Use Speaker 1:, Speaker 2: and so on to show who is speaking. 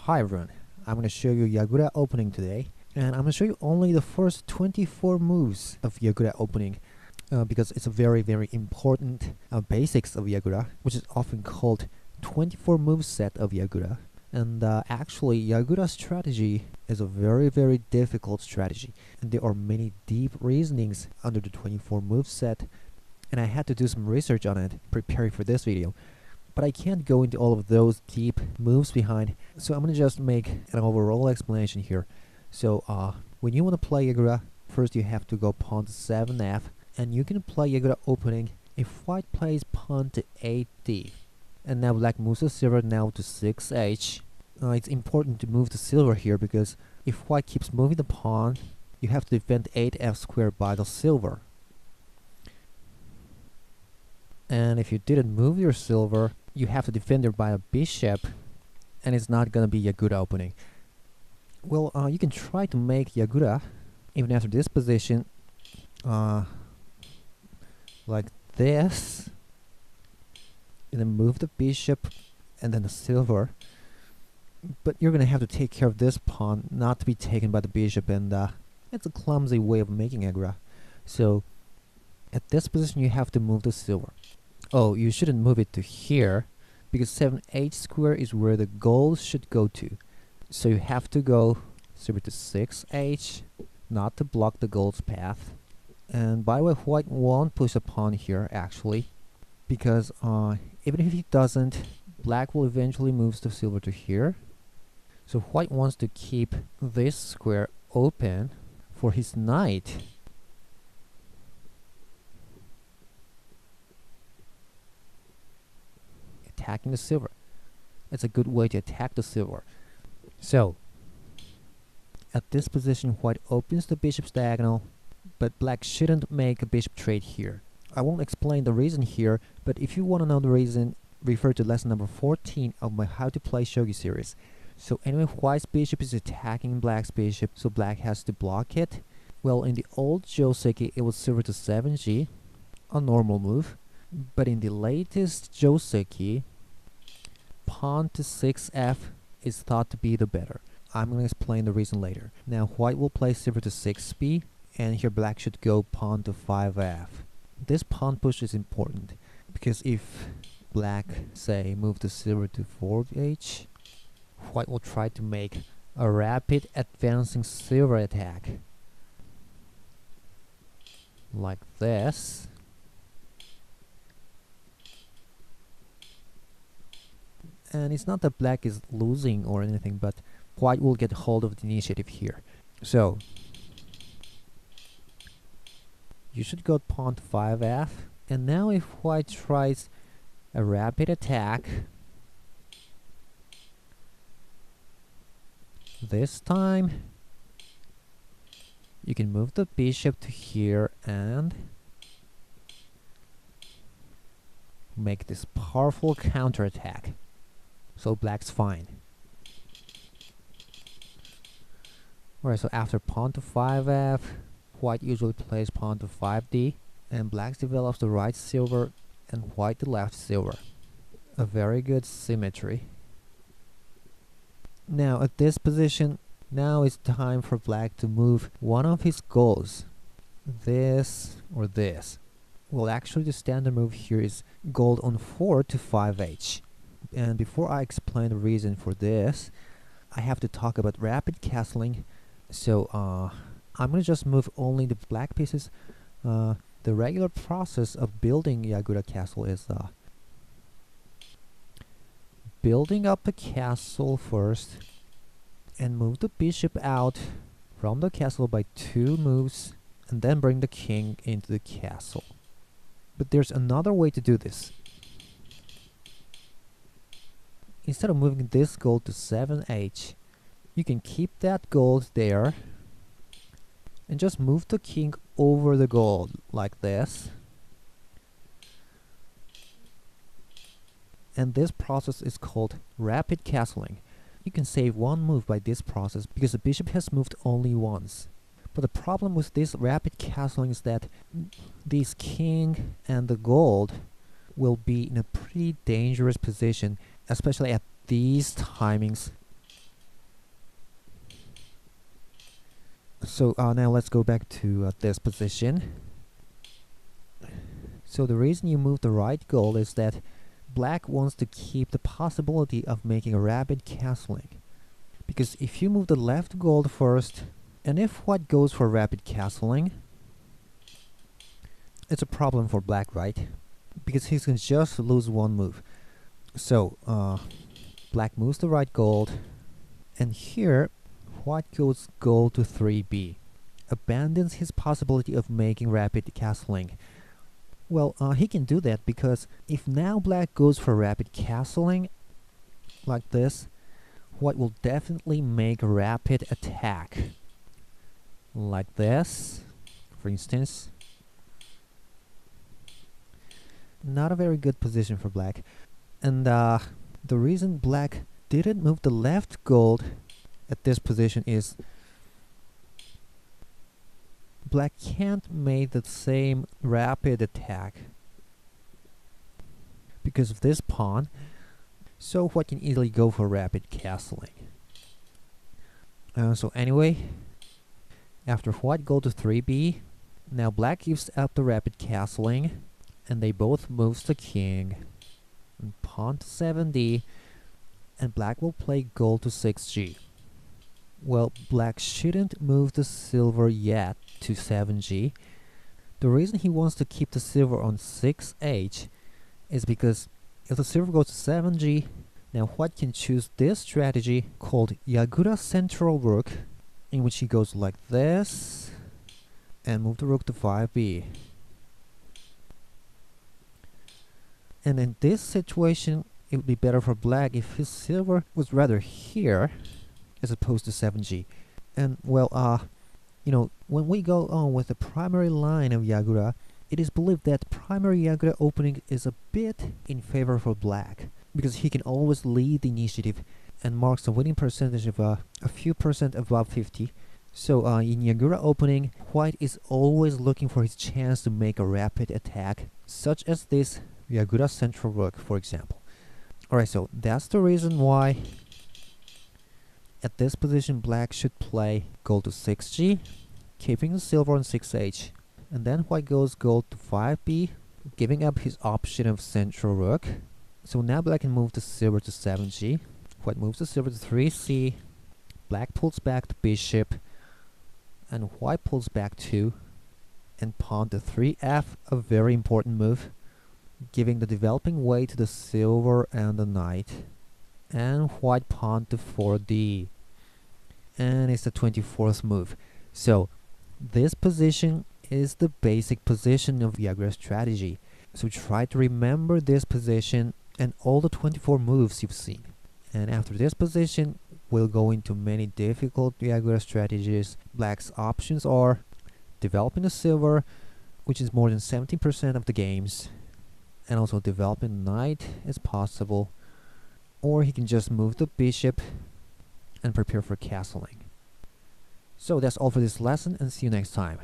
Speaker 1: Hi everyone, I'm going to show you Yagura opening today, and I'm going to show you only the first 24 moves of Yagura opening because it's a very important basics of Yagura, which is often called 24 move set of Yagura. And actually Yagura strategy is a very difficult strategy, and there are many deep reasonings under the 24 move set, and I had to do some research on it preparing for this video. But I can't go into all of those deep moves behind, so I'm gonna just make an overall explanation here. So when you want to play Yagura, first you have to go pawn to 7f, and you can play Yagura opening if white plays pawn to 8d. And now black moves the silver now to 6h. It's important to move the silver here because if white keeps moving the pawn, you have to defend 8f squared by the silver. And if you didn't move your silver, you have to defend it by a bishop, and it's not gonna be Yagura opening. Well, you can try to make Yagura even after this position, like this, and then move the bishop and then the silver. But you're gonna have to take care of this pawn not to be taken by the bishop, and it's a clumsy way of making Yagura. So at this position you have to move the silver. Oh, you shouldn't move it to here, because 7h square is where the gold should go to. So you have to go silver to 6h, not to block the gold's path. And by the way, white won't push a pawn here actually, because even if he doesn't, black will eventually move the silver to here. So white wants to keep this square open for his knight. Attacking the silver. It's a good way to attack the silver. So at this position white opens the bishop's diagonal, but black shouldn't make a bishop trade here. I won't explain the reason here, but if you want to know the reason, refer to lesson number 14 of my How to Play Shogi series. So anyway, white's bishop is attacking black's bishop, so black has to block it. Well, in the old Joseki it was silver to 7g, a normal move. But in the latest Joseki, pawn to 6f is thought to be the better. I'm going to explain the reason later. Now white will play silver to 6b, and here black should go pawn to 5f. This pawn push is important, because if black, say, move the silver to 4h, white will try to make a rapid advancing silver attack. Like this. And it's not that black is losing or anything, but white will get hold of the initiative here. So you should go pawn to 5f, and now if white tries a rapid attack, this time you can move the bishop to here and make this powerful counterattack. So black's fine. Alright, so after pawn to 5f, white usually plays pawn to 5d, and black develops the right silver and white the left silver. A very good symmetry. Now at this position, now it's time for black to move one of his goals. This or this. Well, actually the standard move here is gold on 4 to 5h. And before I explain the reason for this, I have to talk about rapid castling. So I'm gonna just move only the black pieces. The regular process of building Yagura castle is building up the castle first and move the bishop out from the castle by 2 moves, and then bring the king into the castle. But there's another way to do this. Instead of moving this gold to 7h, you can keep that gold there and just move the king over the gold like this. And this process is called rapid castling. You can save one move by this process because the bishop has moved only once. But the problem with this rapid castling is that this king and the gold will be in a pretty dangerous position, especially at these timings So now let's go back to this position. So the reason you move the right gold is that black wants to keep the possibility of making a rapid castling. Because if you move the left gold first, and if white goes for rapid castling, it's a problem for black, right? Because he's gonna just lose one move. So black moves the right gold, and here white goes gold to 3b, abandons his possibility of making rapid castling. Well, he can do that because if now black goes for rapid castling like this, white will definitely make a rapid attack like this, for instance. Not a very good position for black. And the reason black didn't move the left gold at this position is black can't make the same rapid attack because of this pawn, so white can easily go for rapid castling. So anyway, after white go to 3b, now black gives up the rapid castling, and they both moves the king, and pawn to 7d, and black will play gold to 6g. Well, black shouldn't move the silver yet to 7g. The reason he wants to keep the silver on 6h is because if the silver goes to 7g, now white can choose this strategy called Yagura central rook, in which he goes like this and move the rook to 5b. And in this situation, it would be better for black if his silver was rather here as opposed to 7g. And well, you know, when we go on with the primary line of Yagura, it is believed that primary Yagura opening is a bit in favor for black, because he can always lead the initiative and marks a winning percentage of a few percent above 50. So in Yagura opening, white is always looking for his chance to make a rapid attack, such as this Yagura central rook, for example. Alright, so that's the reason why at this position black should play gold to 6g, keeping the silver on 6h, and then white goes gold to 5b, giving up his option of central rook. So now black can move the silver to 7g, white moves the silver to 3c, black pulls back the bishop, and white pulls back 2, and pawn to 3f, a very important move, giving the developing way to the silver and the knight, and white pawn to 4d, and it's the 24th move. So this position is the basic position of Yagura strategy. So try to remember this position and all the 24 moves you've seen. And after this position, we'll go into many difficult Yagura strategies. Black's options are developing the silver, which is more than 70% of the games, and also developing the knight is possible, or he can just move the bishop and prepare for castling. So that's all for this lesson, and see you next time.